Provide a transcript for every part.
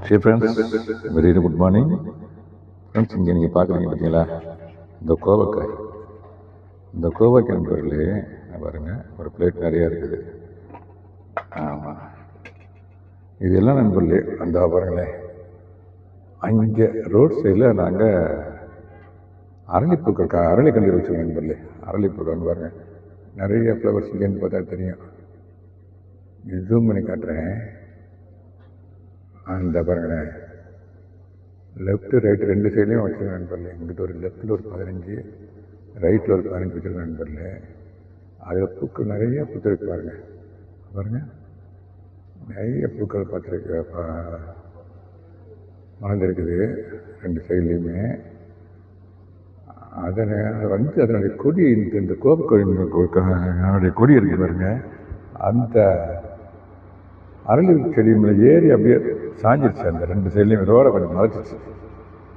Hey friends, very good morning. Friends, இங்கே நீங்கள் பார்க்குறீங்க பார்த்தீங்களா இந்த கோவக்காய். இந்த கோவக்காய் நண்பர்களே பாருங்கள், ஒரு பிளேட் நிறையா இருக்குது. ஆமாம், இது எல்லாம் நண்பர்களே அந்த பாருங்களேன், அங்கே ரோட் சைடில் நாங்கள் அரளிப்பூக்கள் அரளிக்கண்டு வச்சுருக்கோம் நண்பர்களே. அரளிப்பூக்கள் பாருங்கள், நிறைய ஃப்ளவர்ஸ் இங்கேருந்து பார்த்தா தெரியும். ஜூம் பண்ணி காட்டுறேன். அந்த பாருங்களேன், லெஃப்ட்டு ரைட்டு ரெண்டு சைட்லேயும் வச்சுருக்கேன் நண்பர்களே. இங்கிட்ட ஒரு லெஃப்ட்டில் ஒரு 15, ரைட்டில் ஒரு 15 வச்சுருக்கேன் நண்பர்களே. அதில் பூக்கள் நிறைய பூத்திருக்கு பாருங்கள். பாருங்கள், நிறைய பூக்கள் பார்த்துருக்கு மலர்ந்துருக்குது ரெண்டு சைட்லேயுமே. அதனுடைய கொடி, இந்த கோவக்கோழினுடைய கொடி இருக்குது பாருங்கள். அந்த அரளி செடி மேலே ஏறி அப்படியே சாஞ்சிருச்சு. அந்த ரெண்டு சைட்லேயும் ரோடை கொஞ்சம் மறைச்சிச்சு.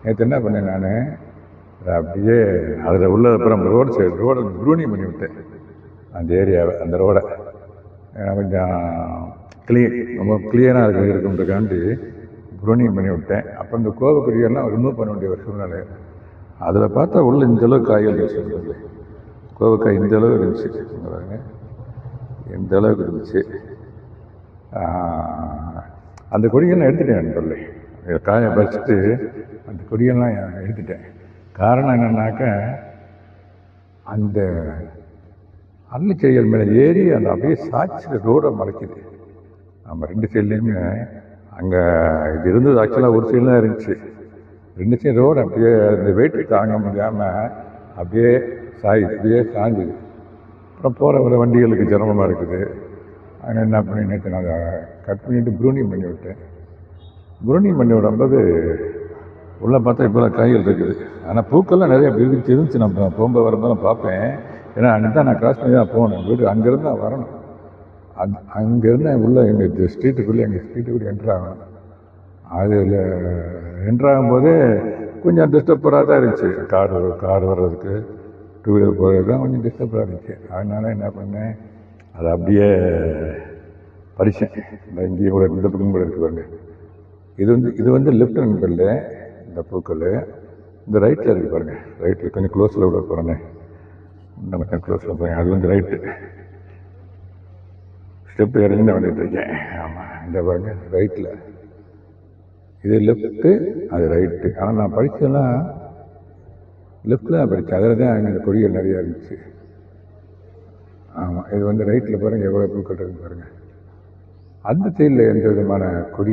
நேற்று என்ன பண்ணேன், நான் அதை அப்படியே அதில் உள்ள அப்புறம் ரோடை ப்ரூனி பண்ணி விட்டேன். அந்த ஏரியாவை, அந்த ரோடை கொஞ்சம் ரொம்ப கிளியராக இருக்குன்றக்காண்டி ப்ரூனி பண்ணி விட்டேன். அப்போ இந்த கோவக்கொடியெல்லாம் ரிமூவ் பண்ண வேண்டிய ஒரு சூழ்நிலை. அதில் பார்த்தா உள்ள இந்தளவுக்கு காய்கள் இருந்துச்சு. கோவக்காய் இந்த அளவு இருந்துச்சு பாருங்க, இந்த அளவுக்கு இருந்துச்சு. அந்த கொடியெல்லாம் எடுத்துட்டேன் நண்பர்களே. காயை பறிச்சுட்டு அந்த கொடியெல்லாம் எடுத்துட்டேன். காரணம் என்னன்னாக்க, அந்த அரளி செடிகள் மேலே ஏறி அந்த அப்படியே சாட்சி ரோடை மறைக்குது. நம்ம ரெண்டு சைட்லேயுமே அங்கே இது இருந்தது. ஆக்சுவலாக ஒரு சைடில் தான் இருந்துச்சு. ரெண்டு சைடு ரோடு அப்படியே அந்த வெயிட்டு தாங்க முடியாமல் அப்படியே சாஞ்சுது. அப்புறம் போகிற வர வண்டிகளுக்கு சிரமமாக இருக்குது. அதனால் என்ன பண்ணி நேற்று நான் அதை கட் பண்ணிவிட்டு ப்ரூனிங் பண்ணி விட்டேன். ப்ரூனிங் பண்ணி விடும்போது உள்ளே பார்த்தா இப்போ காய்கள் இருக்குது. ஆனால் பூக்கள்லாம் நிறைய இருந்துச்சு. நம்ம போகும்போது வரும்போது நான் பார்ப்பேன். ஏன்னா அங்கே தான் நான் கிராஸ் பண்ணி தான் போகணும். வீடு அங்கேருந்து தான் வரணும். அங்கேருந்து உள்ளே எங்கள் ஸ்ட்ரீட்டுக்குள்ளே என்ட்ரு ஆகணும். அதில் என்ட்ரு ஆகும்போதே கொஞ்சம் டிஸ்டர்பராக தான் இருந்துச்சு. கார் வர்றதுக்கு, டூ வீலர் போகிறதுக்கு தான் கொஞ்சம் டிஸ்டர்பராக இருந்துச்சு. அதனால் என்ன பண்ணேன், அதை அப்படியே பறிச்சேன். இங்கேயும் கூட இந்த பக்கம் கூட இருக்குது பாருங்க. இது வந்து லெஃப்ட் நண்பரில் இந்த பூக்கள். இந்த ரைட்டில் இருக்குது பாருங்கள். ரைட்டில் கொஞ்சம் க்ளோஸில் விட போகிறேன்னே, இந்த கொஞ்சம் க்ளோஸில் போகிறேன். அது வந்து ரைட்டு ஸ்டெப்பு இறங்கி தான் வந்துட்டு இருக்கேன். ஆமாம், இந்த பாருங்கள் ரைட்டில். இது லெஃப்ட்டு, அது ரைட்டு. ஆனால் நான் படித்ததெல்லாம் லெஃப்ட்டில் தான் படித்தேன். அதில் தான் அங்கே இந்த கொடிகள் நிறையா இருந்துச்சு. ஆமாம், இது வந்து ரைட்டில் பாருங்கள் எவ்வளோ பூக்கள் இருக்குது பாருங்கள். அந்த சைடில் எந்த விதமான கொடி